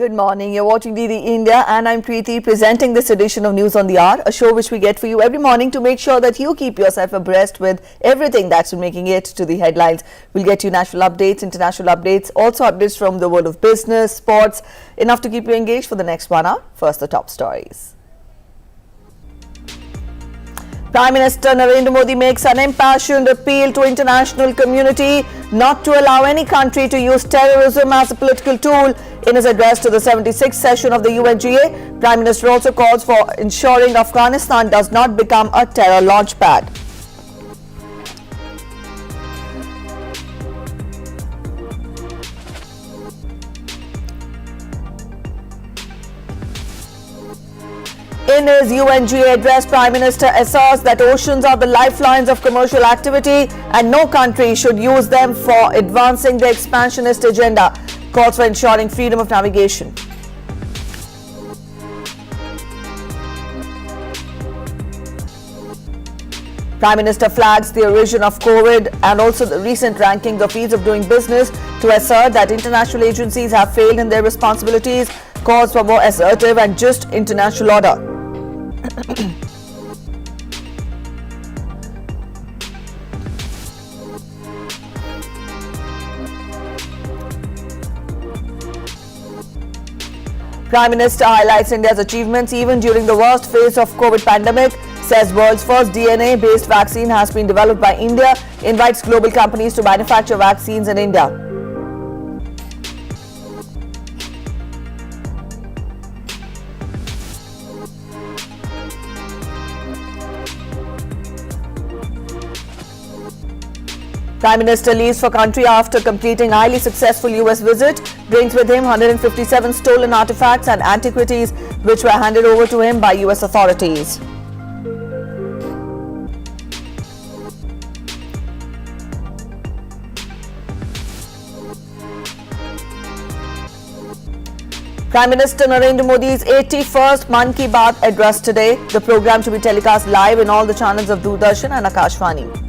Good morning. You're watching DD India and I'm Preeti presenting this edition of News on the Hour, a show which we get for you every morning to make sure that you keep yourself abreast with everything that's been making it to the headlines. We'll get you national updates, international updates, also updates from the world of business, sports, enough to keep you engaged for the next 1 hour. First, the top stories. Prime Minister Narendra Modi makes an impassioned appeal to international community not to allow any country to use terrorism as a political tool. In his address to the 76th session of the UNGA, Prime Minister also calls for ensuring Afghanistan does not become a terror launchpad. In his UNGA address, Prime Minister asserts that oceans are the lifelines of commercial activity and no country should use them for advancing the expansionist agenda. Calls for ensuring freedom of navigation. Prime Minister flags the origin of COVID and also the recent rankings of ease of doing business to assert that international agencies have failed in their responsibilities. Calls for more assertive and just international order. Prime Minister highlights India's achievements even during the worst phase of COVID pandemic, says world's first DNA-based vaccine has been developed by India, invites global companies to manufacture vaccines in India. Prime Minister leaves for country after completing highly successful US visit, brings with him 157 stolen artifacts and antiquities which were handed over to him by US authorities. Prime Minister Narendra Modi's 81st Mann Ki Baat address today. The program to be telecast live in all the channels of Doordarshan and Akashvani.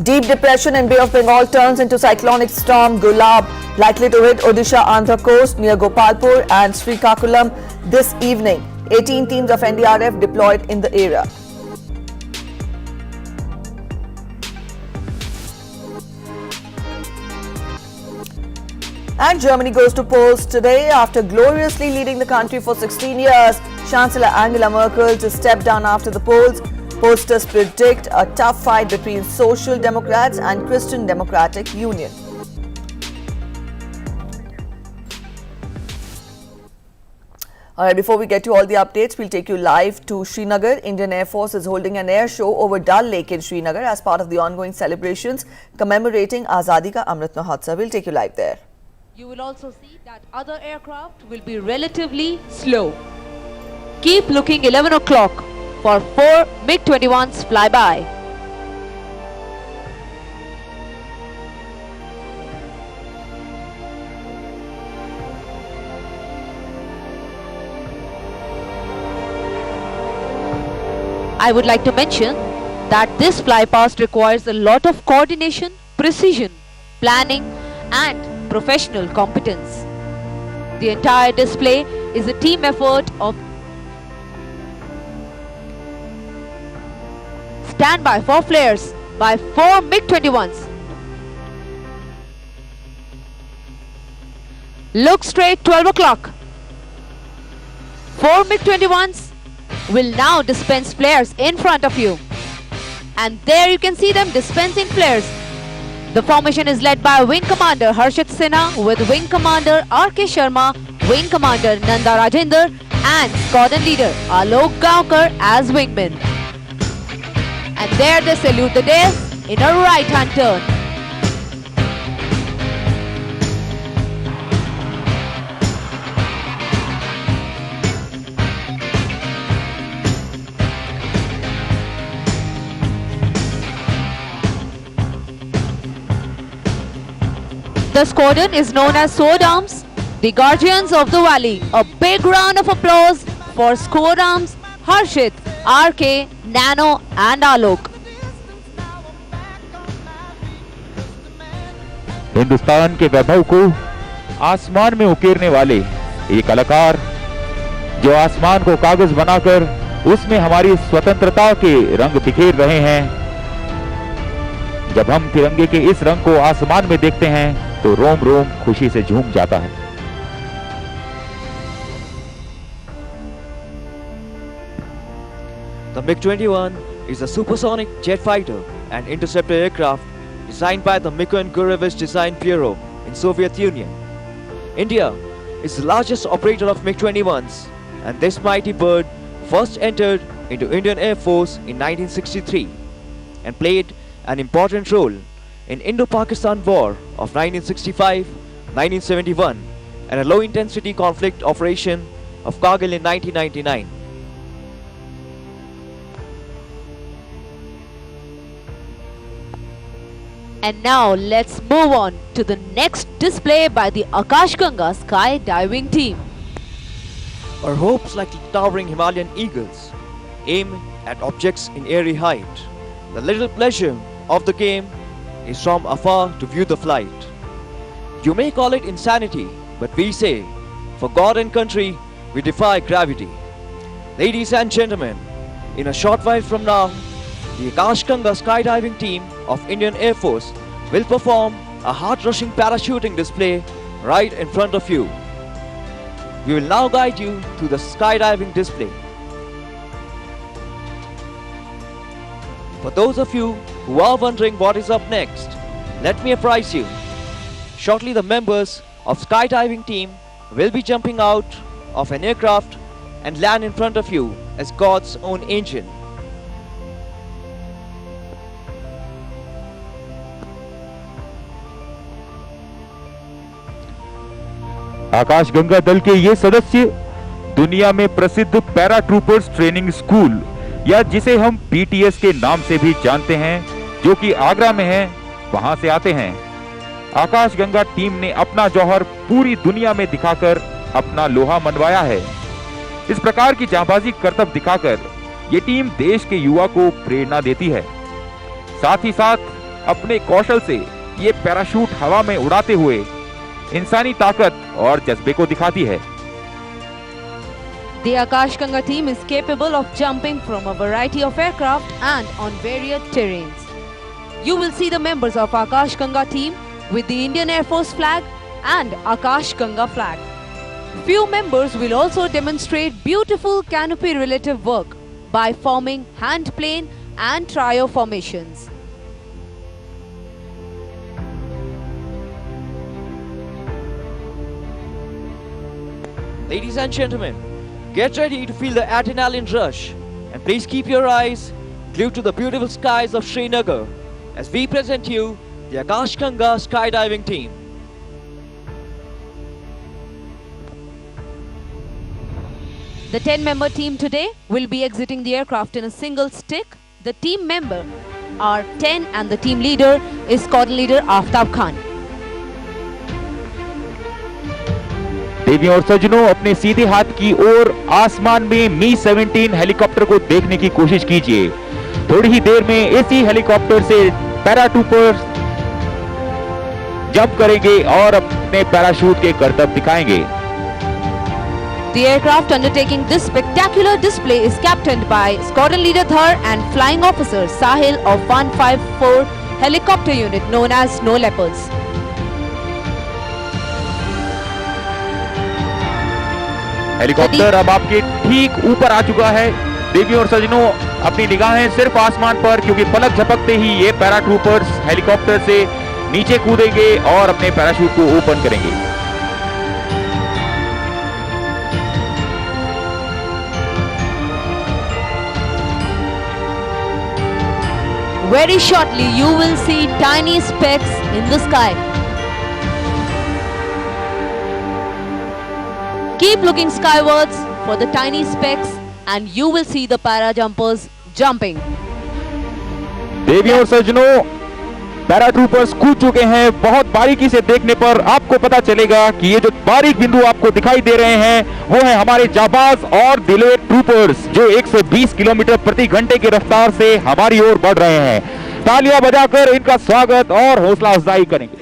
Deep depression in Bay of Bengal turns into cyclonic storm Gulab, likely to hit Odisha Andhra coast near Gopalpur and Srikakulam this evening. 18 teams of NDRF deployed in the area. And Germany goes to polls today after gloriously leading the country for 16 years. Chancellor Angela Merkel to step down after the polls. Pollsters predict a tough fight between Social Democrats and Christian Democratic Union. Alright, before we get to all the updates, we'll take you live to Srinagar. Indian Air Force is holding an air show over Dal Lake in Srinagar as part of the ongoing celebrations commemorating Azadi Ka Amrit Mahotsav. We'll take you live there. You will also see that other aircraft will be relatively slow. Keep looking 11 o'clock for 4 MiG-21s flyby. I would like to mention that this flypast requires a lot of coordination, precision, planning and professional competence. The entire display is a team effort of stand by for flares by 4 MiG-21s. Look straight 12 o'clock. 4 MiG-21s will now dispense flares in front of you. And there you can see them dispensing flares. The formation is led by Wing Commander Harshit Sinha with Wing Commander R.K. Sharma, Wing Commander Nanda Rajender and Squadron Leader Alok Gaonkar as wingmen. And there they salute the day in a right-hand turn. The squadron is known as Sword Arms, the Guardians of the Valley. A big round of applause for squad arms Harshit, RK, Nano and Alok. Hindustan के वैभव को आसमान में उकेरने वाले ये कलाकार जो आसमान को कागज बनाकर उसमें हमारी स्वतंत्रता के रंग बिखेर रहे हैं। जब हम तिरंगे के इस रंग को आसमान में देखते हैं तो रोम रोम खुशी से झूम जाता है। The MiG-21 is a supersonic jet fighter and interceptor aircraft designed by the Miko and Gurevich Design Bureau in Soviet Union. India is the largest operator of MiG-21s, and this mighty bird first entered into Indian Air Force in 1963 and played an important role in Indo-Pakistan War of 1965-1971 and a low-intensity conflict operation of Kargil in 1999. And now let's move on to the next display by the Akash Ganga skydiving team. Our hopes, like towering Himalayan eagles, aim at objects in airy height. The little pleasure of the game is from afar to view the flight. You may call it insanity, but we say, for God and country, we defy gravity. Ladies and gentlemen, in a short while from now, the Akash Ganga skydiving team of Indian Air Force will perform a heart-rushing parachuting display right in front of you. We will now guide you through the skydiving display. For those of you who are wondering what is up next, let me apprise you. Shortly the members of skydiving team will be jumping out of an aircraft and land in front of you as God's own angel. आकाश गंगा दल के ये सदस्य दुनिया में प्रसिद्ध para troopers training school या जिसे हम पीटीएस के नाम से भी जानते हैं, जो कि आगरा में है, वहां से आते हैं। आकाश गंगा टीम ने अपना जौहर पूरी दुनिया में दिखाकर अपना लोहा मनवाया है। इस प्रकार की जांबाजी करतब दिखाकर ये टीम देश के युवा को प्रेरणा देती है। साथ ही साथ अपने कौशल से ये पैराशूट हवा में उड़ाते हुए इंसानी ताकत और जज्बे को दिखाती है। The Akash Ganga team is capable of jumping from a variety of aircraft and on various terrains. You will see the members of Akash Ganga team with the Indian Air Force flag and Akash Ganga flag. Few members will also demonstrate beautiful canopy relative work by forming hand plane and trio formations. Ladies and gentlemen, get ready to feel the adrenaline rush, and please keep your eyes glued to the beautiful skies of Srinagar as we present you the Akash Ganga skydiving team. The 10-member team today will be exiting the aircraft in a single stick. The team member are 10 and the team leader is squadron leader Aftab Khan. देवियों और सज्जनों, अपने सीधे हाथ की ओर आसमान में मी-17 helicopter को देखने की कोशिश कीजिए। थोड़ी ही देर में इसी हेलीकॉप्टर से पैराट्रूपर्स जंप करेंगे और अपने पैराशूट के करतब दिखाएंगे। The aircraft undertaking this spectacular display is captained by Squadron Leader Dhar and Flying Officer Sahil of 154 Helicopter Unit known as Snow Leopards. Helicopter अब आपके ठीक ऊपर आ चुका है। देवियों और सज्जनों, अपनी निगाहें सिर्फ आसमान पर, क्योंकि पलक झपकते ही ये पैराट्रूपर्स हेलीकॉप्टर से नीचे कूदेंगे और अपने पैराशूट को ओपन करेंगे। Very shortly you will see tiny specks in the sky. Keep looking skywards for the tiny specks and you will see the para jumpers jumping. देवियों और सज्जनों, पैरा ट्रूपर्स कूद चुके हैं। बहुत बारीकी से देखने पर आपको पता चलेगा कि ये जो बारीक बिंदु आपको दिखाई दे रहे हैं वो है हमारे जाबाज और दिलेर ट्रूपर्स, जो 120 किलोमीटर प्रति घंटे की रफ्तार से हमारी ओर बढ़ रहे हैं। तालियां बजाकर इनका स्वागत और हौसला अफजाई करेंगे।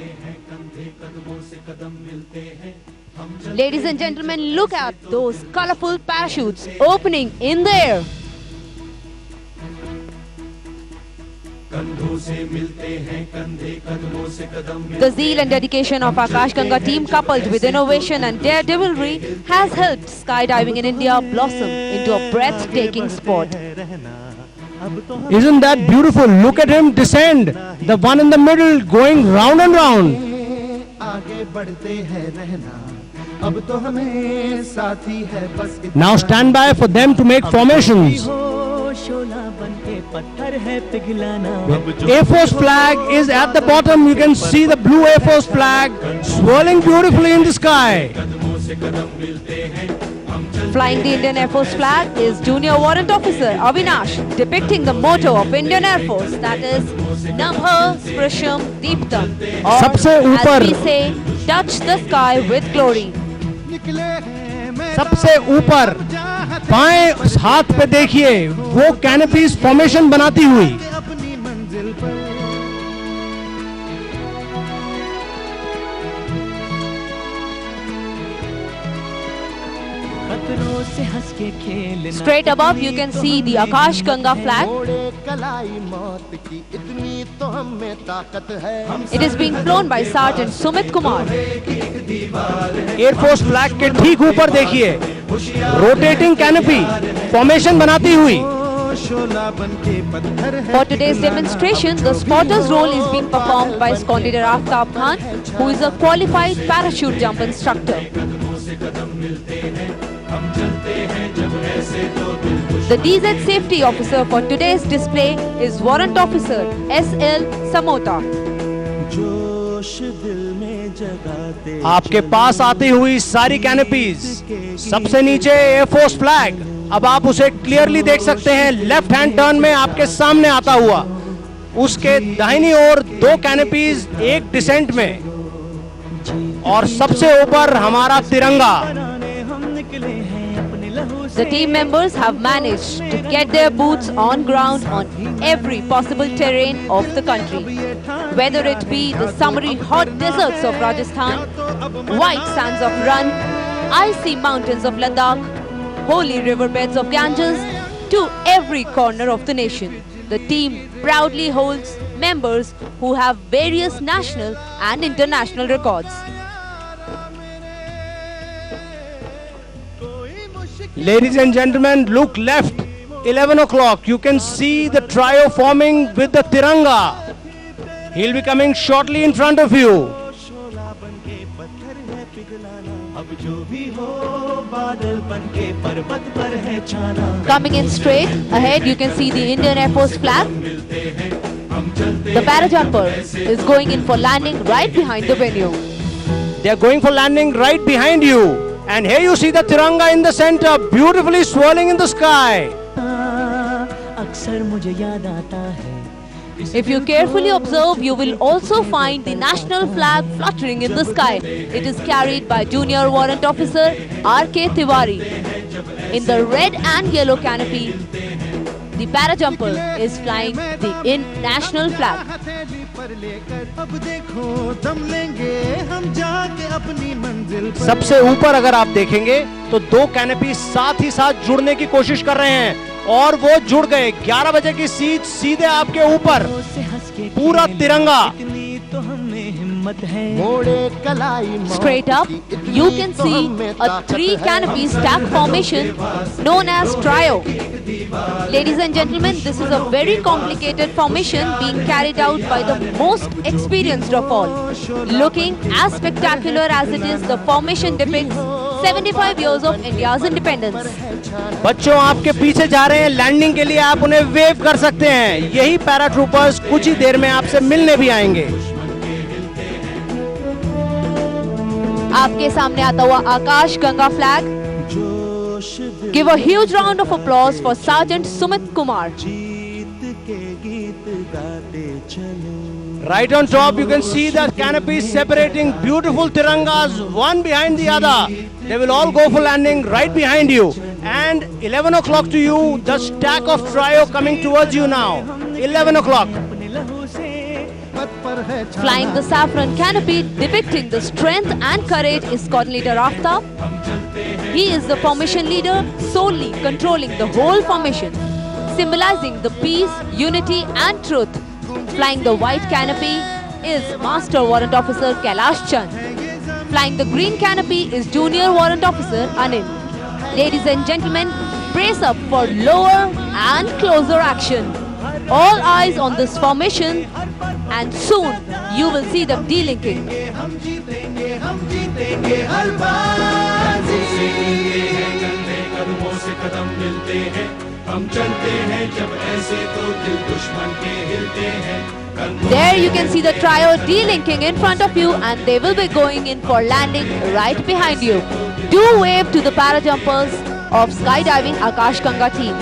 Ladies and gentlemen, look at those colorful parachutes opening in the air. The zeal and dedication of Akash Ganga team, coupled with innovation and daredevilry, has helped skydiving in India blossom into a breathtaking sport. Isn't that beautiful? Look at him descend. The one in the middle going round and round. Now stand by for them to make formations. Air Force flag is at the bottom. You can see the blue Air Force flag swirling beautifully in the sky. Flying the Indian Air Force flag is Junior Warrant Officer Avinash, depicting the motto of Indian Air Force, that is Nabha Sprisham Deeptam, or सबसे as ऊपर we say, touch the sky with glory. सबसे ऊपर बाएं हाथ पे देखिए वो कैनपीज formation बनाती हुई। Straight above you can see the Akash Ganga flag. It is being flown by Sergeant Sumit Kumar. Air force flag के ठीक ऊपर देखिए रोटेटिंग कैनपी फॉर्मेशन बनाती हुई। For today's demonstration, the spotter's role is being performed by Squadron Aftab Khan, who is a qualified parachute jump instructor. The DZ safety officer for today's display is Warrant Officer S.L. Samota. आपके पास आती हुई सारी कैनपीज, सबसे नीचे air force flag, अब आप उसे clearly देख सकते हैं लेफ्ट हैंड टर्न में आपके सामने आता हुआ। उसके दाहिनी ओर दो कैनपीज एक डिसेंट में, और सबसे ऊपर हमारा तिरंगा। The team members have managed to get their boots on ground on every possible terrain of the country. Whether it be the summery hot deserts of Rajasthan, white sands of Rann, icy mountains of Ladakh, holy riverbeds of Ganges, to every corner of the nation. The team proudly holds members who have various national and international records. Ladies and gentlemen, look left, 11 o'clock. You can see the trio forming with the Tiranga. He'll be coming shortly in front of you. Coming in straight ahead, you can see the Indian Air Force flag. The parajumper is going in for landing right behind the venue. They are going for landing right behind you. And here you see the Tiranga in the center, beautifully swirling in the sky. If you carefully observe, you will also find the national flag fluttering in the sky. It is carried by Junior Warrant Officer R.K. Tiwari. In the red and yellow canopy, the parajumper is flying the national flag. सबसे ऊपर अगर आप देखेंगे तो दो canopy साथ ही साथ जुड़ने की कोशिश कर रहे हैं, और वो जुड़ गए। 11 बजे की सीट सीधे आपके ऊपर, पूरा तिरंगा। Straight up, you can see a 3 canopy stack formation known as trio. Ladies and gentlemen, this is a very complicated formation being carried out by the most experienced of all. Looking as spectacular as it is, the formation depicts 75 years of India's independence. बच्चों आपके पीछे जा रहे हैं landing के लिए, आप उन्हें वेव कर सकते हैं। यही पैराट्रूपर्स कुछ ही देर में आपसे मिलने भी आएंगे। आपके सामने आता हुआ Akash Ganga flag. Give a huge round of applause for Sergeant Sumit Kumar. Right on top, you can see the canopies separating beautiful tirangas, one behind the other. They will all go for landing right behind you. And 11 o'clock to you, the stack of trio coming towards you now. 11 o'clock. Flying the saffron canopy depicting the strength and courage is squad leader Aftab. He is the formation leader, solely controlling the whole formation, symbolizing the peace, unity and truth. Flying the white canopy is Master Warrant Officer Kailash Chand. Flying the green canopy is Junior Warrant Officer Anil. Ladies and gentlemen, brace up for lower and closer action. All eyes on this formation, and soon you will see them delinking. There you can see the trio delinking in front of you, and they will be going in for landing right behind you. Do wave to the parajumpers of skydiving Akash Ganga team.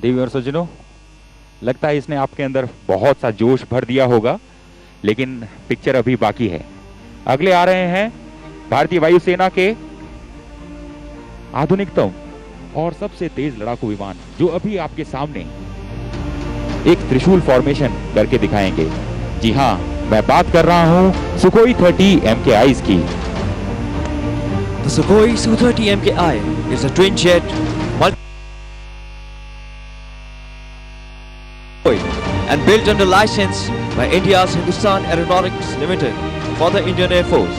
देवी और सज्जनों, लगता है इसने आपके अंदर बहुत सा जोश भर दिया होगा, लेकिन पिक्चर अभी बाकी है। अगले आ रहे हैं भारतीय वायुसेना के आधुनिकतम और सबसे तेज लड़ाकू विमान, जो अभी आपके सामने एक त्रिशूल फॉर्मेशन करके दिखाएंगे। जी हां, मैं बात कर रहा हूं सुखोई 30 MKIs की। The Sukhoi Su-30 MKI is a twin jet and built under license by India's Hindustan Aeronautics Limited for the Indian Air Force.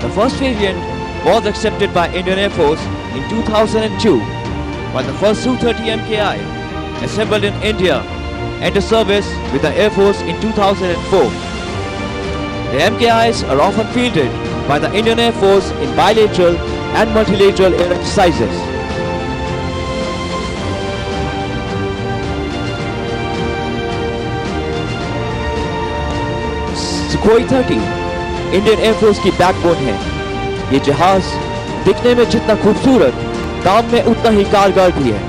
The first variant was accepted by Indian Air Force in 2002, while the first Su-30 MKI assembled in India entered service with the Air Force in 2004. The MKIs are often fielded by the Indian Air Force in bilateral and multilateral air exercises. Sukhoi 30 Indian air force की backbone है। ये जहाज दिखने में जितना खूबसूरत, काम में उतना ही कारगर भी है।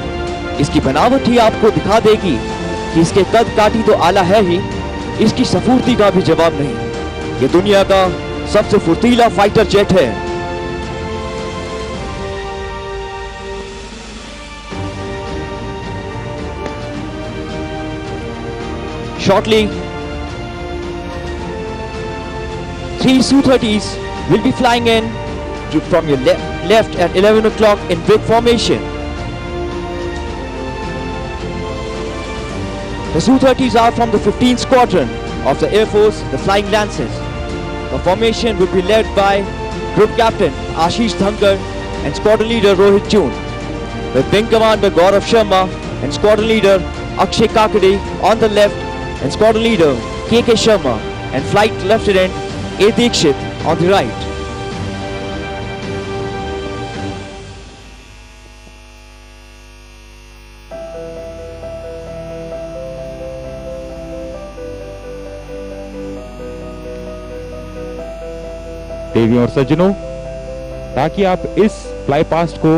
इसकी बनावट ही आपको दिखा देगी कि इसके कद काठी तो आला है ही, इसकी सफूर्ती का भी जवाब नहीं। ये दुनिया का सबसे फुर्तीला फाइटर जेट है। Shortly, 3 Su-30s will be flying in from your left at 11 o'clock in big formation. The Su-30s are from the 15th Squadron of the Air Force, the Flying Lancers. The formation will be led by Group Captain Ashish Dhankar and Squadron Leader Rohit June, with Wing Commander Gaurav Sharma and Squadron Leader Akshay Kakade on the left, and Squadron Leader K.K. Sharma and Flight Lieutenant A. Dikshit on the right. देवियों और सज्जनों, ताकि आप इस fly past को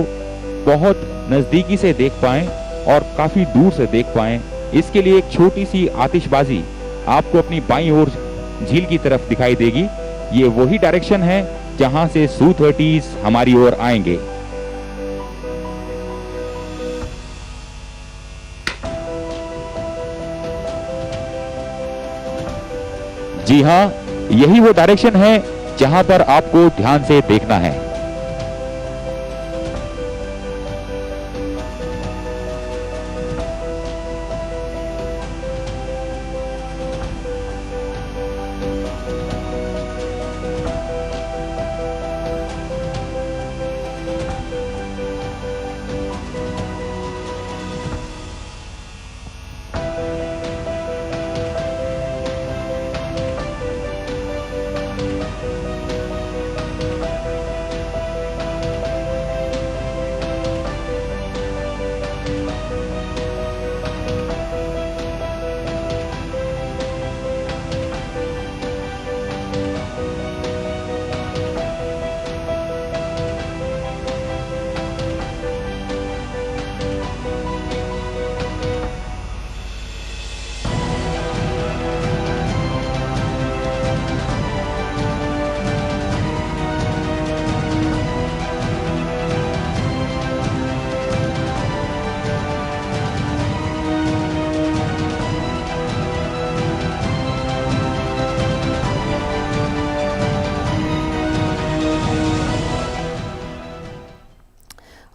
बहुत नजदीकी से देख पाएं और काफी दूर से देख पाएं, इसके लिए एक छोटी सी आतिशबाजी आपको अपनी बाईं ओर झील की तरफ दिखाई देगी। ये वही डायरेक्शन है जहां से Su-30s हमारी ओर आएंगे। जी हां, यही वो डायरेक्शन है जहां पर आपको ध्यान से देखना है।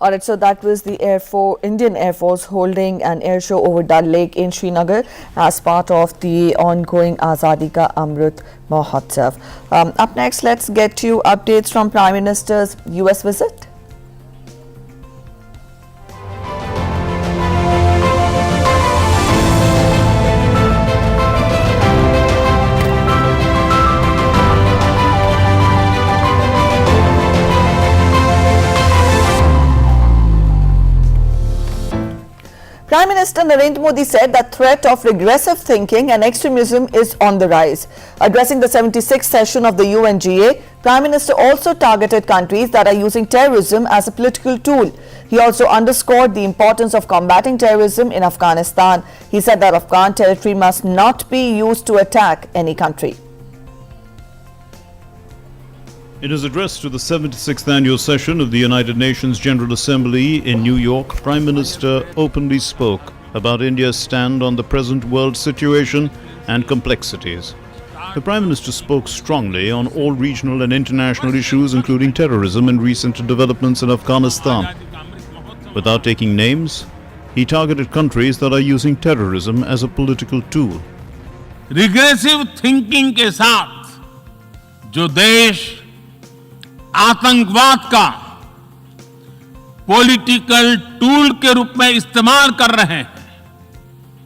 All right, so that was the Indian Air Force holding an air show over Dal Lake in Srinagar as part of the ongoing Azadi Ka Amrit Mahotsav. Up next, let's get you updates from Prime Minister's US visit. Prime Minister Narendra Modi said that threat of regressive thinking and extremism is on the rise. Addressing the 76th session of the UNGA, Prime Minister also targeted countries that are using terrorism as a political tool. He also underscored the importance of combating terrorism in Afghanistan. He said that Afghan territory must not be used to attack any country. In his address to the 76th annual session of the United Nations General Assembly in New York, Prime Minister openly spoke about India's stand on the present world situation and complexities. The Prime Minister spoke strongly on all regional and international issues, including terrorism and recent developments in Afghanistan. Without taking names, he targeted countries that are using terrorism as a political tool. Regressive thinking के साथ जो देश आतंकवाद का political tool के रूप में इस्तेमाल कर रहे हैं,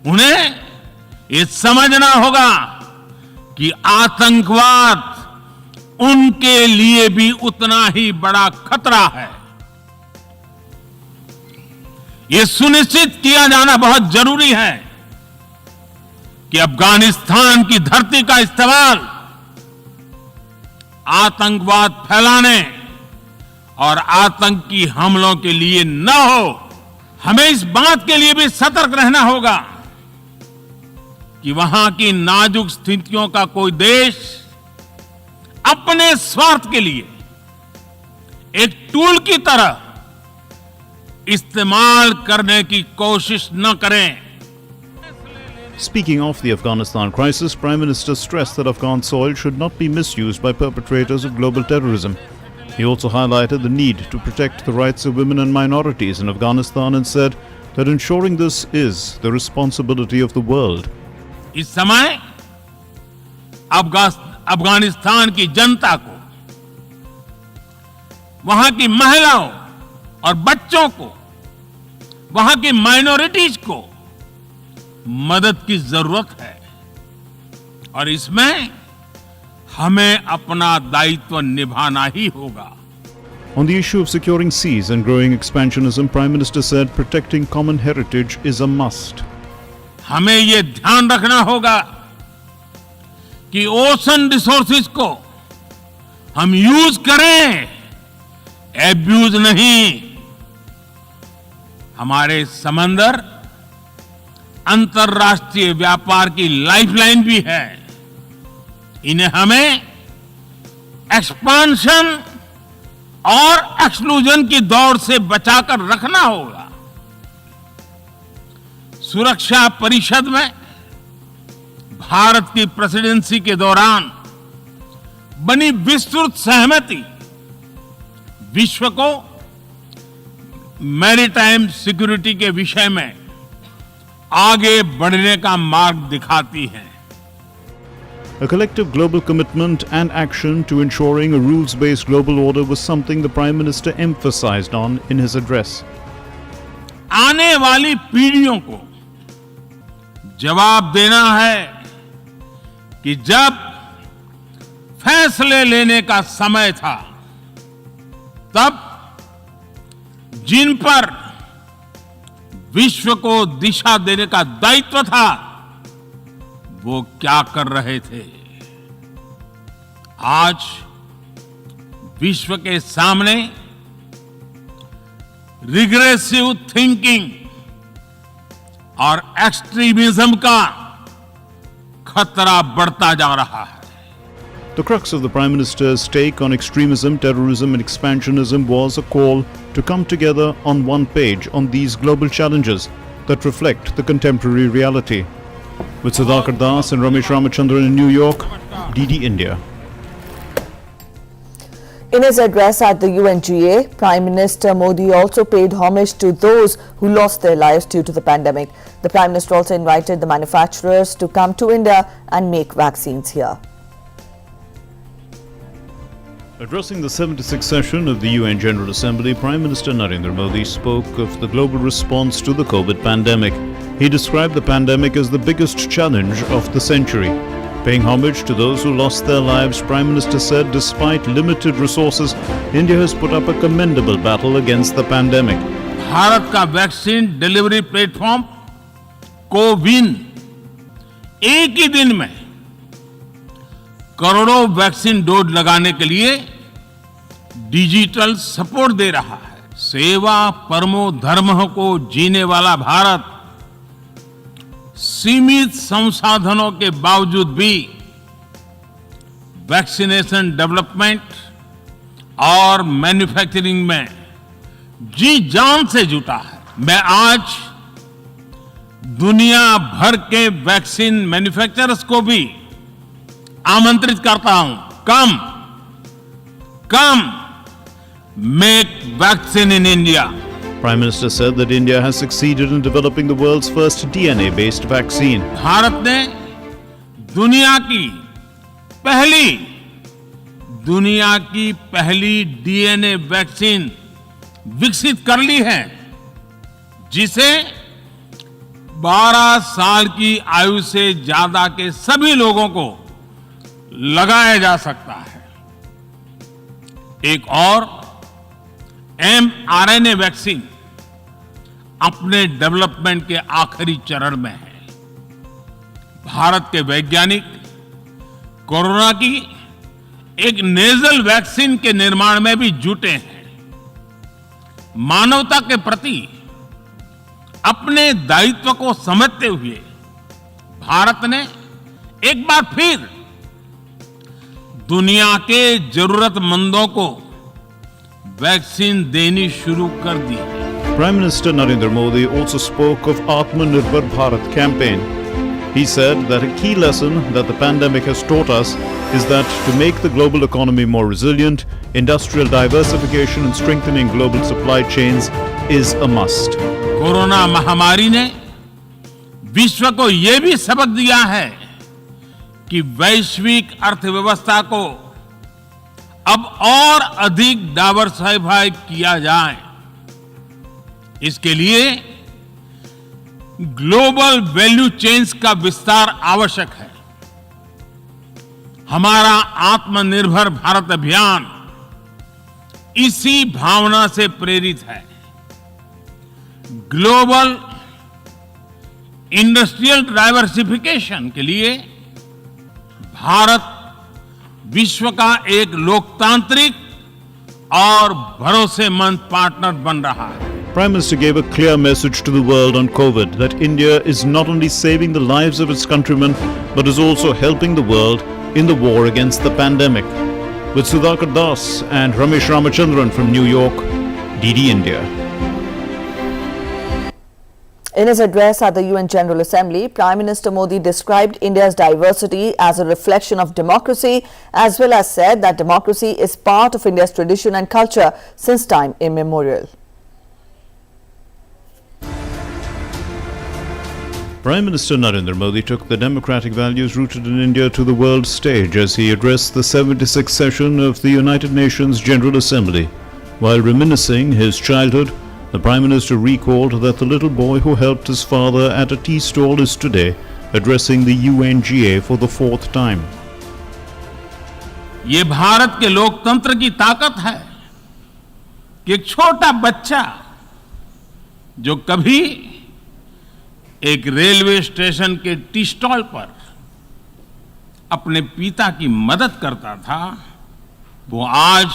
उन्हें ये समझना होगा कि आतंकवाद उनके लिए भी उतना ही बड़ा खतरा है। ये सुनिश्चित किया जाना बहुत जरूरी है कि अफगानिस्तान की धरती का इस्तेमाल आतंकवाद फैलाने और आतंकी हमलों के लिए न हो। हमें इस बात के लिए भी सतर्क रहना होगा कि वहां की नाजुक स्थितियों का कोई देश अपने स्वार्थ के लिए एक टूल की तरह इस्तेमाल करने की कोशिश न करें। Speaking of the Afghanistan crisis, Prime Minister stressed that Afghan soil should not be misused by perpetrators of global terrorism. He also highlighted the need to protect the rights of women and minorities in Afghanistan and said that ensuring this is the responsibility of the world. इस समय अफगानिस्तान की जनता को, वहां की महिलाओं और बच्चों को, वहां की माइनॉरिटीज को मदद की जरूरत है और इसमें हमें अपना दायित्व निभाना ही होगा। On the issue of securing seas and growing expansionism, Prime Minister said protecting common heritage is a must. हमें ये ध्यान रखना होगा कि ओशन रिसोर्सेज को हम यूज करें, एब्यूज नहीं। हमारे समंदर अंतर्राष्ट्रीय व्यापार की लाइफलाइन भी है। इन्हें हमें एक्सपांशन और एक्सक्लूजन की दौड़ से बचाकर रखना होगा। सुरक्षा परिषद में भारत की प्रेसिडेंसी के दौरान बनी विस्तृत सहमति विश्व को मैरीटाइम सिक्योरिटी के विषय में आगे बढ़ने का मार्ग दिखाती है। A collective global commitment and action to ensuring a rules-based global order was something the Prime Minister emphasized on in his address. आने वाली पीढ़ियों को जवाब देना है कि जब फैसले लेने का समय था, तब जिन पर विश्व को दिशा देने का दायित्व था, वो क्या कर रहे थे। आज विश्व के सामने रिग्रेसिव थिंकिंग और एक्सट्रीमिज्म का खतरा बढ़ता जा रहा है। The crux of the Prime Minister's take on extremism, terrorism and expansionism was a call to come together on one page on these global challenges that reflect the contemporary reality. With Sudhakar Das and Ramesh Ramachandran in New York, DD India. In his address at the UNGA, Prime Minister Modi also paid homage to those who lost their lives due to the pandemic. The Prime Minister also invited the manufacturers to come to India and make vaccines here. Addressing the 76th session of the UN General Assembly, Prime Minister Narendra Modi spoke of the global response to the COVID pandemic. He described the pandemic as the biggest challenge of the century. Paying homage to those who lost their lives, Prime Minister said despite limited resources, India has put up a commendable battle against the pandemic. Bharat का vaccine delivery platform CoWIN एक ही दिन में करोड़ों vaccine dose लगाने के लिए digital support दे रहा है। सेवा परमो धर्मः को जीने वाला भारत सीमित संसाधनों के बावजूद भी वैक्सीनेशन डेवलपमेंट और मैन्युफैक्चरिंग में जी जान से जुटा है। मैं आज दुनिया भर के वैक्सीन मैन्युफैक्चरर्स को भी आमंत्रित करता हूं, come make vaccine in India. Prime Minister said that India has succeeded in developing the world's first DNA-based vaccine. Bharat ने दुनिया की पहली डीएनए वैक्सीन विकसित कर ली है, जिसे 12 साल की आयु से ज्यादा के सभी लोगों को लगाया जा सकता है। एक और mRNA वैक्सीन अपने डेवलपमेंट के आखिरी चरण में है। भारत के वैज्ञानिक कोरोना की एक नेजल वैक्सीन के निर्माण में भी जुटे हैं। मानवता के प्रति अपने दायित्व को समझते हुए भारत ने एक बार फिर दुनिया के जरूरतमंदों को वैक्सीन देनी शुरू कर दी है। Prime Minister Narendra Modi also spoke of Atmanirbhar Bharat campaign. He said that a key lesson that the pandemic has taught us is that to make the global economy more resilient, industrial diversification and strengthening global supply chains is a must. Corona महामारी ने विश्व को यह भी सबक दिया है कि वैश्विक अर्थव्यवस्था को अब और अधिक डाइवर्सिफाई किया जाए। इसके लिए ग्लोबल वैल्यू चेन्स का विस्तार आवश्यक है। हमारा आत्मनिर्भर भारत अभियान इसी भावना से प्रेरित है। ग्लोबल इंडस्ट्रियल डाइवर्सिफिकेशन के लिए भारत विश्व का एक लोकतांत्रिक और भरोसेमंद पार्टनर बन रहा है। Prime Minister gave a clear message to the world on COVID that India is not only saving the lives of its countrymen but is also helping the world in the war against the pandemic. With Sudhakar Das and Ramesh Ramachandran from New York, DD India. In his address at the UN General Assembly, Prime Minister Modi described India's diversity as a reflection of democracy, as well as said that democracy is part of India's tradition and culture since time immemorial. Prime Minister Narendra Modi took the democratic values rooted in India to the world stage as he addressed the 76th session of the United Nations General Assembly. While reminiscing his childhood, the Prime Minister recalled that the little boy who helped his father at a tea stall is today addressing the UNGA for the 4th time. ये भारत के लोकतंत्र की ताकत है कि एक छोटा बच्चा जो कभी एक रेलवे स्टेशन के टी स्टॉल पर अपने पिता की मदद करता था, वो आज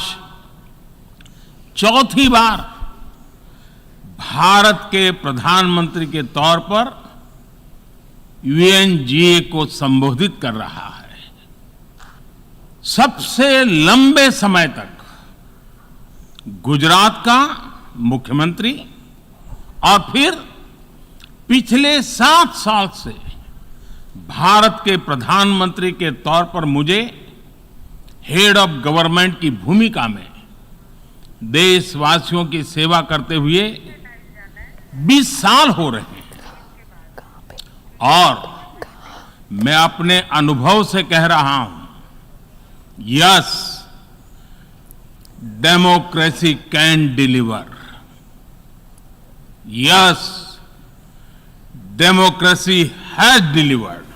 चौथी बार भारत के प्रधानमंत्री के तौर पर यूएनजीए को संबोधित कर रहा है। सबसे लंबे समय तक गुजरात का मुख्यमंत्री और फिर पिछले 7 साल से भारत के प्रधानमंत्री के तौर पर मुझे हेड ऑफ गवर्नमेंट की भूमिका में देशवासियों की सेवा करते हुए 20 साल हो रहे हैं और मैं अपने अनुभव से कह रहा हूं, yes, democracy can deliver. Yes, democracy has delivered.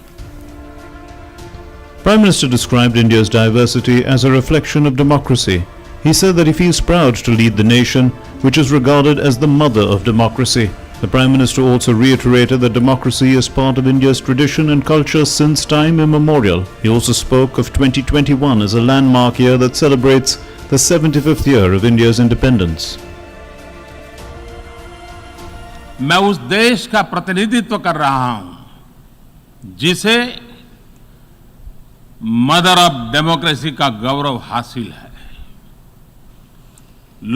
Prime Minister described India's diversity as a reflection of democracy. He said that he feels proud to lead the nation, which is regarded as the mother of democracy. The Prime Minister also reiterated that democracy is part of India's tradition and culture since time immemorial. He also spoke of 2021 as a landmark year that celebrates the 75th year of India's independence. मैं उस देश का प्रतिनिधित्व कर रहा हूं जिसे mother of democracy का गौरव हासिल है.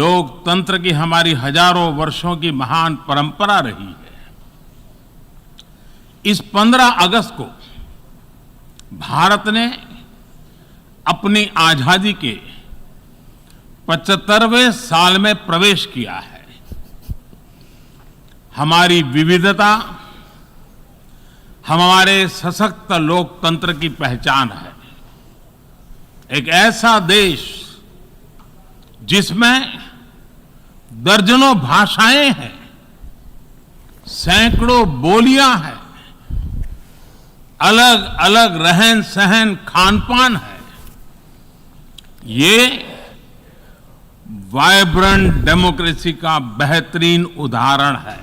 लोकतंत्र की हमारी हजारों वर्षों की महान परंपरा रही है. इस 15 अगस्त को भारत ने अपनी आजादी के 75वें साल में प्रवेश किया है. हमारी विविधता हमारे सशक्त लोकतंत्र की पहचान है. एक ऐसा देश जिसमें दर्जनों भाषाएं हैं, सैकड़ों बोलियां हैं, अलग अलग रहन सहन खान-पान है. ये वाइब्रेंट डेमोक्रेसी का बेहतरीन उदाहरण है.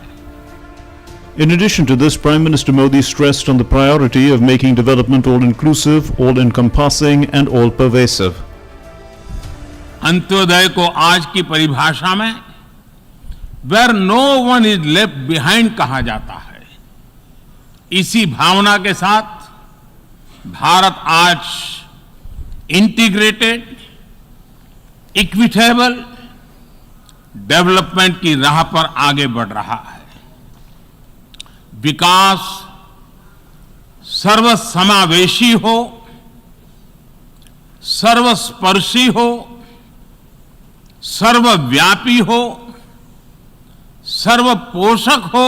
In addition to this, Prime Minister Modi stressed on the priority of making development all-inclusive, all-encompassing and all-pervasive. Antyodaya को आज की परिभाषा में where no one is left behind कहा जाता है. इसी भावना के साथ भारत आज इंटीग्रेटेड, इक्विटेबल डेवलपमेंट की राह पर आगे बढ़ रहा है. विकास सर्वसमावेशी हो, सर्वस्पर्शी हो, सर्वव्यापी हो, सर्वपोषक हो,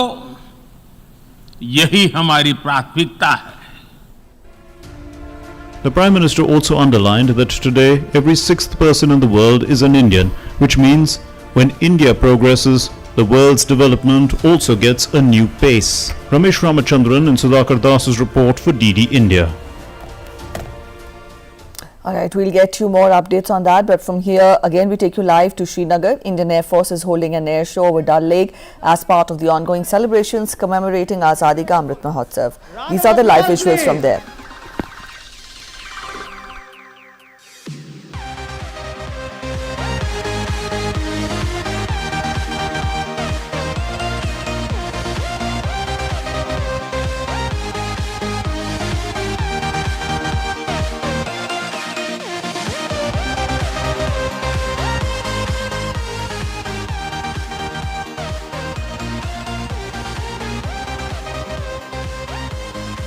यही हमारी प्राथमिकता है. The Prime Minister also underlined that today every 6th person in the world is an Indian, which means when India progresses, the world's development also gets a new pace. Ramesh Ramachandran and Sudhakar Das's report for DD India. All right, we'll get you more updates on that. But from here, again, we take you live to Srinagar. Indian Air Force is holding an air show over Dal Lake as part of the ongoing celebrations commemorating Azadi Ka Amrit Mahotsav. These are the live visuals from there.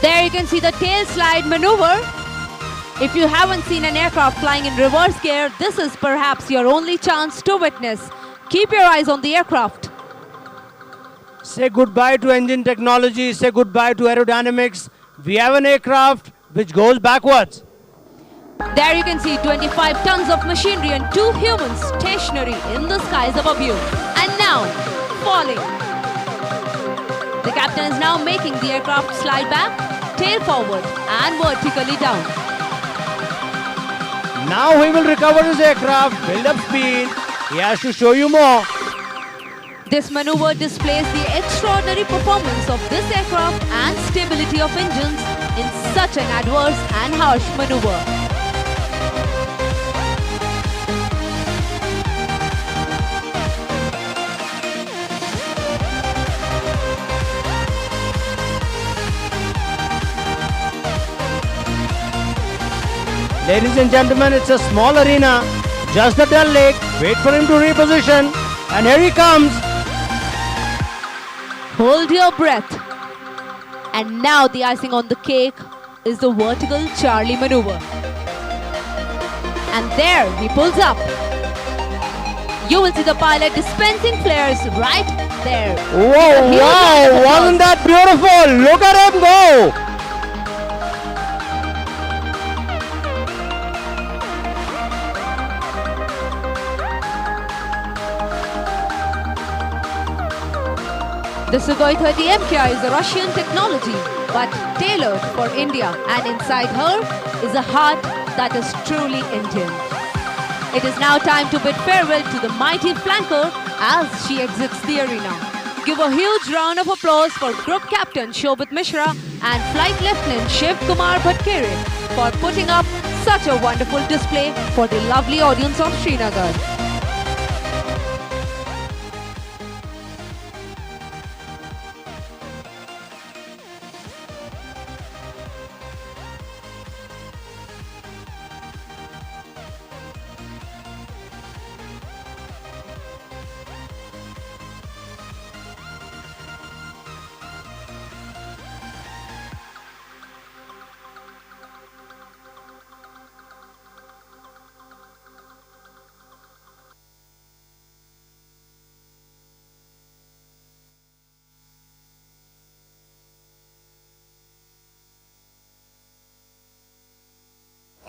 There you can see the tail slide maneuver. If you haven't seen an aircraft flying in reverse gear, this is perhaps your only chance to witness. Keep your eyes on the aircraft. Say goodbye to engine technology, say goodbye to aerodynamics. We have an aircraft which goes backwards. There you can see 25 tons of machinery and 2 humans stationary in the skies above you. And now, falling. The captain is now making the aircraft slide back, tail forward and vertically down. Now he will recover his aircraft, build up speed. He has to show you more. This maneuver displays the extraordinary performance of this aircraft and stability of engines in such an adverse and harsh maneuver. Ladies and gentlemen, it's a small arena, just the Dal Lake. Wait for him to reposition, and here he comes. Hold your breath. And now the icing on the cake is the vertical Charlie maneuver. And there he pulls up. You will see the pilot dispensing flares right there. Whoa, Huge wow, round of applause. wasn't that beautiful? Look at him go. The Sukhoi 30 MKI is a Russian technology, but tailored for India. And inside her is a heart that is truly Indian. It is now time to bid farewell to the mighty flanker as she exits the arena. Give a huge round of applause for Group Captain Shobit Mishra and Flight Lieutenant Shiv Kumar Bhatkere for putting up such a wonderful display for the lovely audience of Srinagar.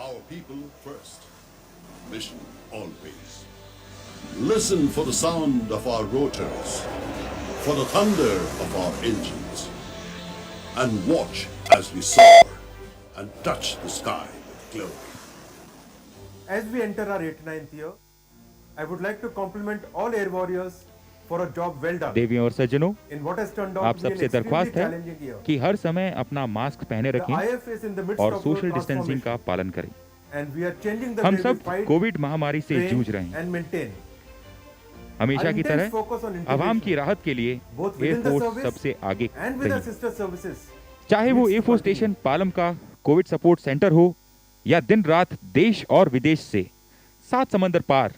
Our people first. Mission always. Listen for the sound of our rotors, for the thunder of our engines, and watch as we soar and touch the sky with glory. As we enter our 89th year, I would like to compliment all air warriors for a job well done देवियों और सज्जनों, in what has turned out आप to be an सबसे extremely दरख्वास्त है challenging year. कि हर समय अपना मास्क पहने The रखें IF is in the midst और of सोशल growth डिस्टेंसिंग का transformation, पालन करें। and we are changing the हम way we सब fight, कोविड महामारी से train, जूझ रहे हैं। and maintain. हमेशा Our की intense तरह focus on आवाम की integration, राहत के लिए both within the air force service सबसे आगे and with our रही। sister services. चाहे वो needs to air force continue. Station Palam का कोविड सपोर्ट सेंटर हो या दिन रात देश और विदेश से 7 समंदर पार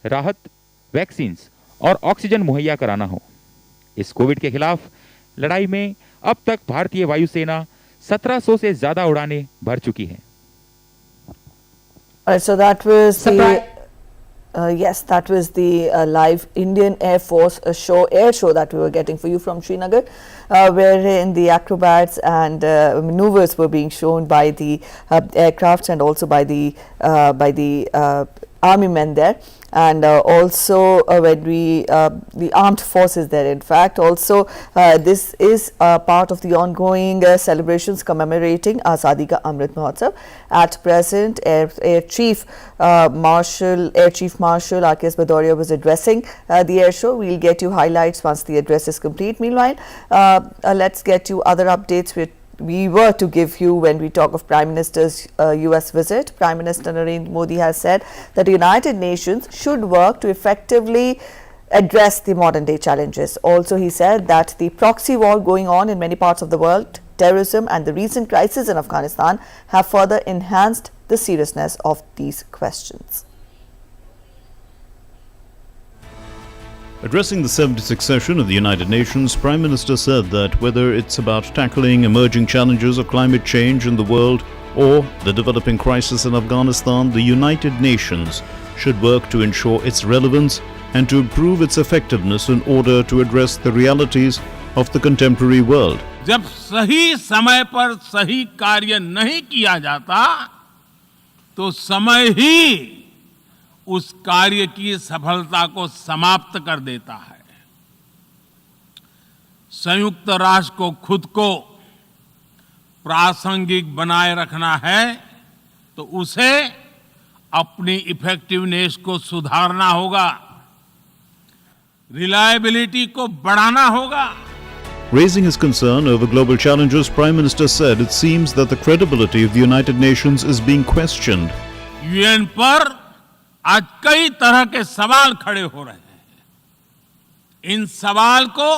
राहत, वैक्सीन्स और ऑक्सीजन मुहैया कराना हो। इस कोविड के खिलाफ लड़ाई में अब तक भारतीय वायुसेना 1700 से ज्यादा उड़ानें भर चुकी है। All right, so that was Surprise. that was the live Indian Air Force air show that we were getting for you from Srinagar, wherein the acrobats and maneuvers were being shown by the aircrafts and also by the army men there. And also when the armed forces there, in fact, also this is part of the ongoing celebrations commemorating Azadi Ka Amrit Mahotsav. At present, Air Chief Marshal R.K.S. Bhadoria was addressing the air show. We'll get you highlights once the address is complete. Meanwhile, let's get you other updates we were to give you when we talk of Prime Minister's US visit. Prime Minister Narendra Modi has said that the United Nations should work to effectively address the modern day challenges. Also, he said that the proxy war going on in many parts of the world, terrorism and the recent crisis in Afghanistan have further enhanced the seriousness of these questions. Addressing the 76th session of the United Nations, Prime Minister said that whether it's about tackling emerging challenges of climate change in the world or the developing crisis in Afghanistan, the United Nations should work to ensure its relevance and to improve its effectiveness in order to address the realities of the contemporary world. जब सही समय पर सही कार्य नहीं किया जाता तो समय ही उस कार्य की सफलता को समाप्त कर देता है। संयुक्त राष्ट्र को खुद को प्रासंगिक बनाए रखना है तो उसे अपनी इफेक्टिवनेस को सुधारना होगा, रिलायबिलिटी को बढ़ाना होगा। Raising his concern over global challenges, Prime Minister said it seems that the credibility of the United Nations is being questioned. UN पर आज कई तरह के सवाल खड़े हो रहे हैं। इन सवाल को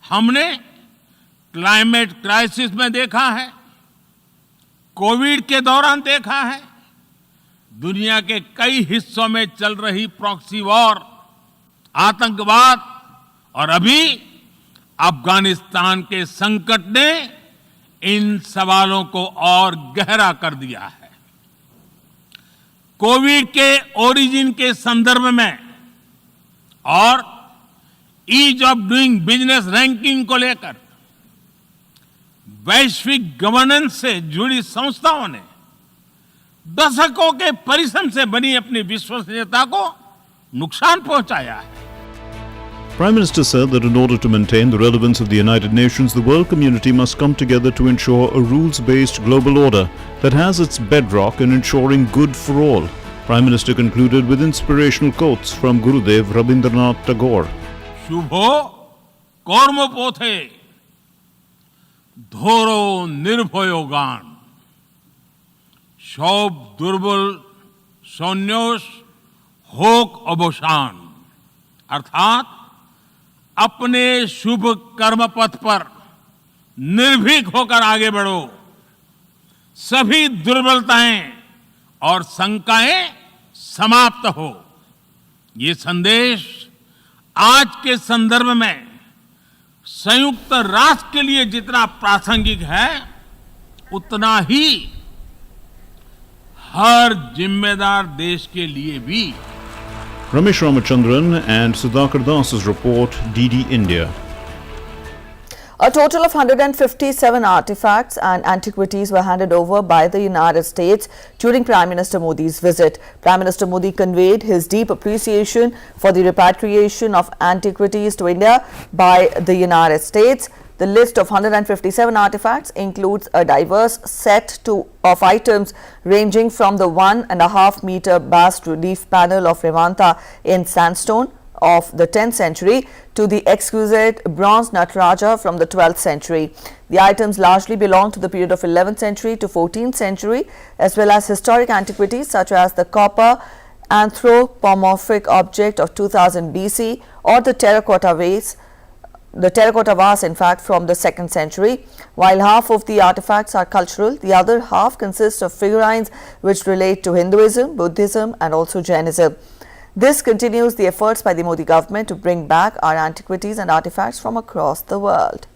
हमने क्लाइमेट क्राइसिस में देखा है, कोविड के दौरान देखा है, दुनिया के कई हिस्सों में चल रही प्रॉक्सी वॉर, आतंकवाद और अभी अफगानिस्तान के संकट ने इन सवालों को और गहरा कर दिया है। कोविड के ओरिजिन के संदर्भ में और ease of doing business ranking को लेकर वैश्विक गवर्नेंस से जुड़ी संस्थाओं ने दशकों के परिश्रम से बनी अपनी विश्वसनीयता को नुकसान पहुंचाया है। Prime Minister said that in order to maintain the relevance of the United Nations, the world community must come together to ensure a rules-based global order that has its bedrock in ensuring good for all. Prime Minister concluded with inspirational quotes from Gurudev Rabindranath Tagore. शुभो কর্মপথে ধরো নির্ভয় গান সব দুর্বল সন্ন্যাস হোক অবসাन अर्थात अपने शुभ कर्म पथ पर निर्भीक होकर आगे बढ़ो, सभी दुर्बलताएं और शंकाएं समाप्त हो। ये संदेश आज के संदर्भ में संयुक्त राष्ट्र के लिए जितना प्रासंगिक है उतना ही हर जिम्मेदार देश के लिए भी। Ramesh Ramachandran and Sudhakar Das's report, DD India. A total of 157 artifacts and antiquities were handed over by the United States during Prime Minister Modi's visit. Prime Minister Modi conveyed his deep appreciation for the repatriation of antiquities to India by the United States. The list of 157 artifacts includes a diverse set of items ranging from the 1.5 meter bas-relief panel of Revanta in sandstone of the 10th century to the exquisite bronze Nataraja from the 12th century. The items largely belong to the period of 11th century to 14th century, as well as historic antiquities such as the copper anthropomorphic object of 2000 BC or the terracotta vase, in fact, from the 2nd century. While half of the artifacts are cultural, the other half consists of figurines which relate to Hinduism, Buddhism and also Jainism. This continues the efforts by the Modi government to bring back our antiquities and artifacts from across the world.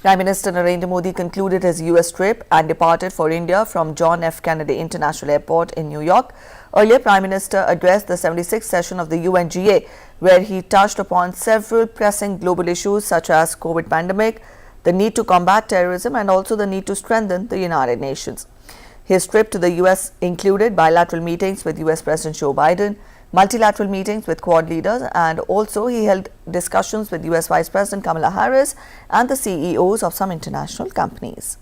Prime Minister Narendra Modi concluded his US trip and departed for India from John F. Kennedy International Airport in New York. Earlier, Prime Minister addressed the 76th session of the UNGA, where he touched upon several pressing global issues such as COVID pandemic, the need to combat terrorism and also the need to strengthen the United Nations. His trip to the US included bilateral meetings with US President Joe Biden, multilateral meetings with Quad leaders, and also he held discussions with US Vice President Kamala Harris and the CEOs of some international companies.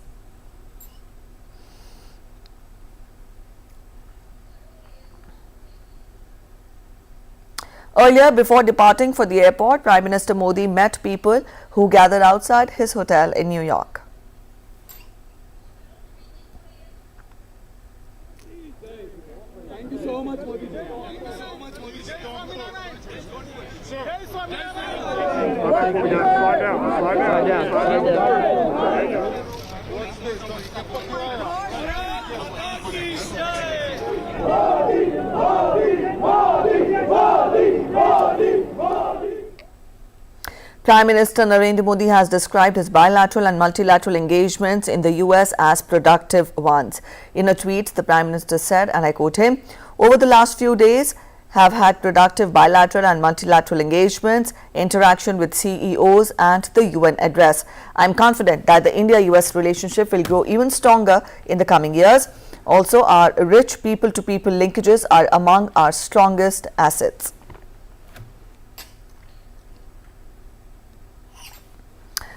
Earlier, before departing for the airport, Prime Minister Modi met people who gathered outside his hotel in New York. Thank you so much, Modi. Thank you so much, Modi. Prime Minister Narendra Modi has described his bilateral and multilateral engagements in the US as productive ones. In a tweet, the Prime Minister said, and I quote him, "Over the last few days, have had productive bilateral and multilateral engagements, interaction with CEOs and the UN address. I am confident that the India-US relationship will grow even stronger in the coming years. Also, our rich people-to-people linkages are among our strongest assets."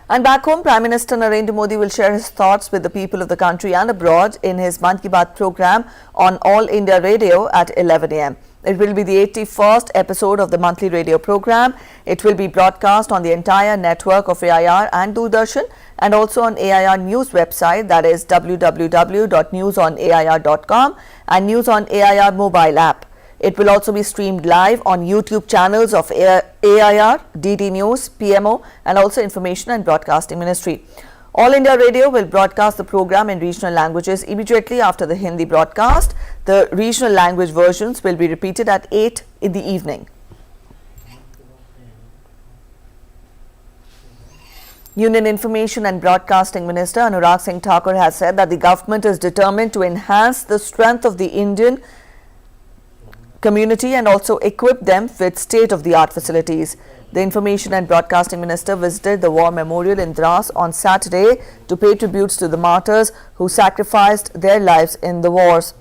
And back home, Prime Minister Narendra Modi will share his thoughts with the people of the country and abroad in his Mann Ki Baat program on All India Radio at 11 a.m. It will be the 81st episode of the monthly radio program. It will be broadcast on the entire network of AIR and Doordarshan and also on AIR News website, that is www.newsonair.com, and News on AIR mobile app. It will also be streamed live on YouTube channels of AIR, DD News, PMO and also Information and Broadcasting Ministry. All India Radio will broadcast the program in regional languages immediately after the Hindi broadcast. The regional language versions will be repeated at 8 in the evening. Union Information and Broadcasting Minister Anurag Singh Thakur has said that the government is determined to enhance the strength of the Indian community and also equip them with state-of-the-art facilities. The Information and Broadcasting Minister visited the War Memorial in Dras on Saturday to pay tributes to the martyrs who sacrificed their lives in the wars.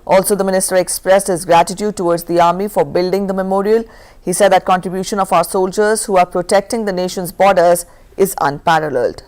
Also, the minister expressed his gratitude towards the army for building the memorial. He said that contribution of our soldiers who are protecting the nation's borders is unparalleled.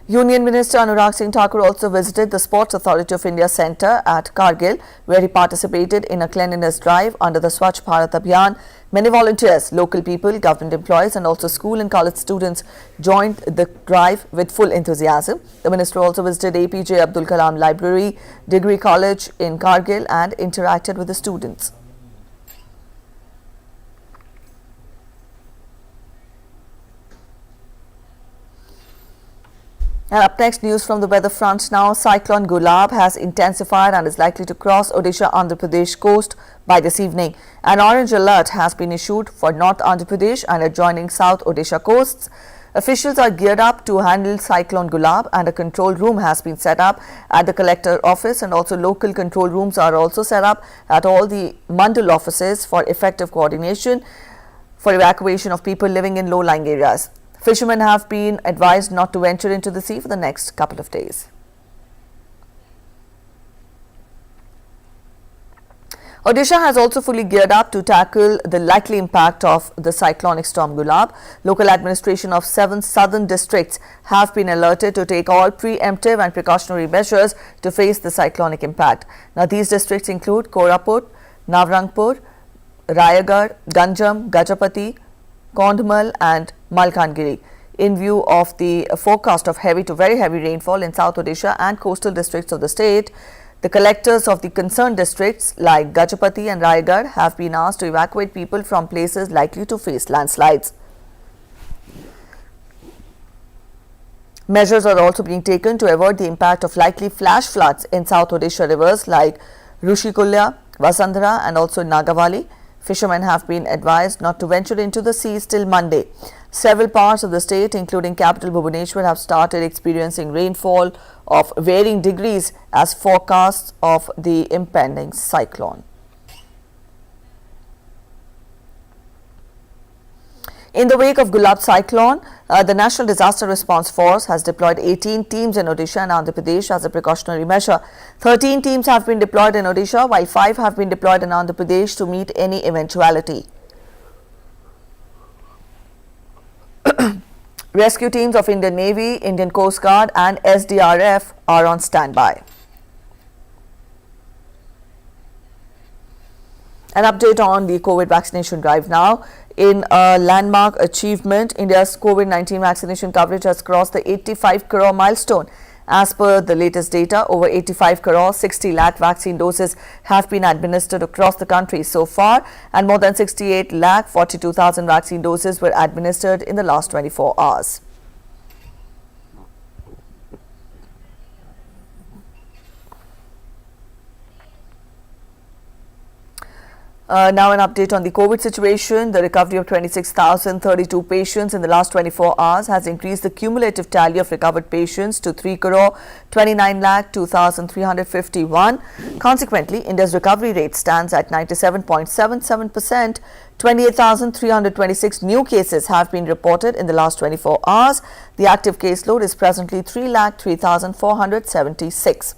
Union Minister Anurag Singh Thakur also visited the Sports Authority of India Centre at Kargil, where he participated in a cleanliness drive under the Swachh Bharat Abhiyan. Many volunteers, local people, government employees and also school and college students joined the drive with full enthusiasm. The minister also visited APJ Abdul Kalam Library, Degree College in Kargil and interacted with the students. And up next, news from the weather front now. Cyclone Gulab has intensified and is likely to cross Odisha Andhra Pradesh coast by this evening. An orange alert has been issued for North Andhra Pradesh and adjoining South Odisha coasts. Officials are geared up to handle Cyclone Gulab and a control room has been set up at the collector office, and also local control rooms are also set up at all the mandal offices for effective coordination for evacuation of people living in low-lying areas. Fishermen have been advised not to venture into the sea for the next couple of days. Odisha has also fully geared up to tackle the likely impact of the cyclonic storm Gulab. Local administration of 7 southern districts have been alerted to take all preemptive and precautionary measures to face the cyclonic impact. Now, these districts include Koraput, Navrangpur, Rayagad, Ganjam, Gajapati, Kondhamal and Malkangiri. In view of the forecast of heavy to very heavy rainfall in South Odisha and coastal districts of the state, the collectors of the concerned districts like Gajapati and Rayagad have been asked to evacuate people from places likely to face landslides. Measures are also being taken to avoid the impact of likely flash floods in South Odisha rivers like Rushikulya, Vasandhara and also Nagavali. Fishermen have been advised not to venture into the seas till Monday. Several parts of the state, including capital Bhubaneswar, have started experiencing rainfall of varying degrees as forecasts of the impending cyclone. In the wake of Gulab cyclone, the National Disaster Response Force has deployed 18 teams in Odisha and Andhra Pradesh as a precautionary measure. 13 teams have been deployed in Odisha, while 5 have been deployed in Andhra Pradesh to meet any eventuality. Rescue teams of Indian Navy, Indian Coast Guard and SDRF are on standby. An update on the COVID vaccination drive now. In a landmark achievement, India's COVID-19 vaccination coverage has crossed the 85 crore milestone. As per the latest data, over 85 crore 60 lakh vaccine doses have been administered across the country so far, and more than 68 lakh 42,000 vaccine doses were administered in the last 24 hours. Now an update on the COVID situation. The recovery of 26,032 patients in the last 24 hours has increased the cumulative tally of recovered patients to 3 crore 29 lakh 2,351. Consequently, India's recovery rate stands at 97.77%. 28,326 new cases have been reported in the last 24 hours. The active caseload is presently 3 lakh 3,476.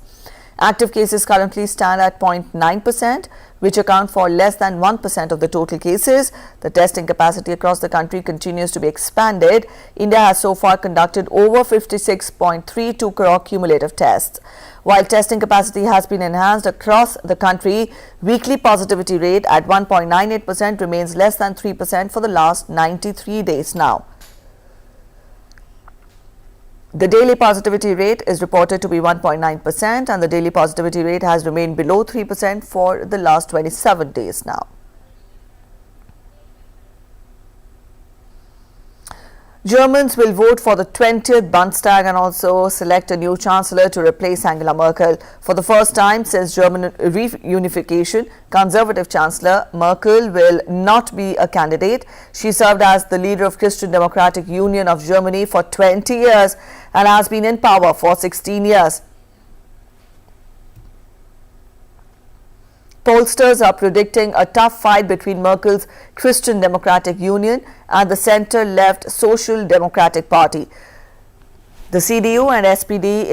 Active cases currently stand at 0.9%, which account for less than 1% of the total cases. The testing capacity across the country continues to be expanded. India has so far conducted over 56.32 crore cumulative tests. While testing capacity has been enhanced across the country, weekly positivity rate at 1.98% remains less than 3% for the last 93 days now. The daily positivity rate is reported to be 1.9% and the daily positivity rate has remained below 3% for the last 27 days now. Germans will vote for the 20th Bundestag and also select a new chancellor to replace Angela Merkel. For the first time since German reunification, Conservative Chancellor Merkel will not be a candidate. She served as the leader of Christian Democratic Union of Germany for 20 years and has been in power for 16 years. Pollsters are predicting a tough fight between Merkel's Christian Democratic Union and the centre-left Social Democratic Party. The CDU and SPD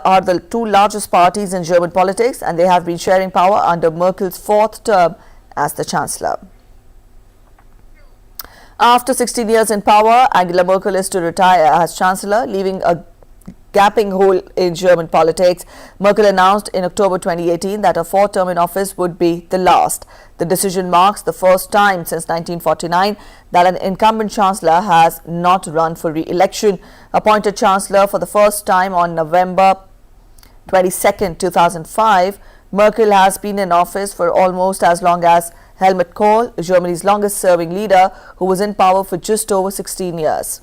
are the two largest parties in German politics, and they have been sharing power under Merkel's fourth term as the Chancellor. After 16 years in power, Angela Merkel is to retire as Chancellor, leaving a gaping hole in German politics. Merkel announced in October 2018 that her fourth term in office would be the last. The decision marks the first time since 1949 that an incumbent chancellor has not run for re-election. Appointed chancellor for the first time on November 22, 2005, Merkel has been in office for almost as long as Helmut Kohl, Germany's longest-serving leader, who was in power for just over 16 years.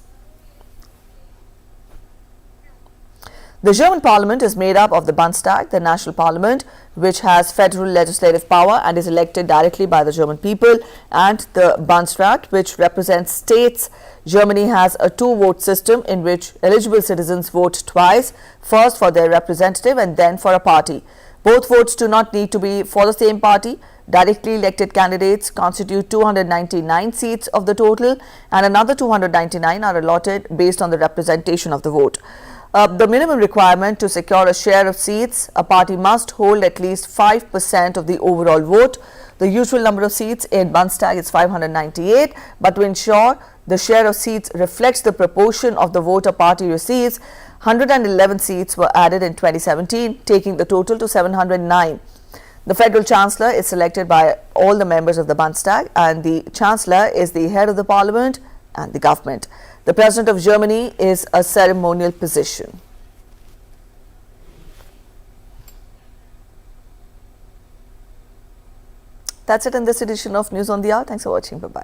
The German parliament is made up of the Bundestag, the national parliament, which has federal legislative power and is elected directly by the German people, and the Bundesrat, which represents states. Germany has a two-vote system in which eligible citizens vote twice, first for their representative and then for a party. Both votes do not need to be for the same party. Directly elected candidates constitute 299 seats of the total, and another 299 are allotted based on the representation of the vote. The minimum requirement to secure a share of seats, a party must hold at least 5% of the overall vote. The usual number of seats in Bundestag is 598, but to ensure the share of seats reflects the proportion of the vote a party receives, 111 seats were added in 2017, taking the total to 709. The federal chancellor is selected by all the members of the Bundestag, and the chancellor is the head of the parliament and the government. The President of Germany is a ceremonial position. That's it in this edition of News on the Hour. Thanks for watching. Bye-bye.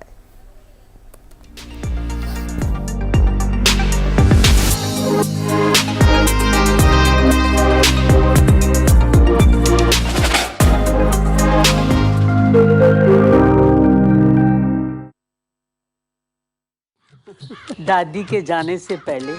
दादी के जाने से पहले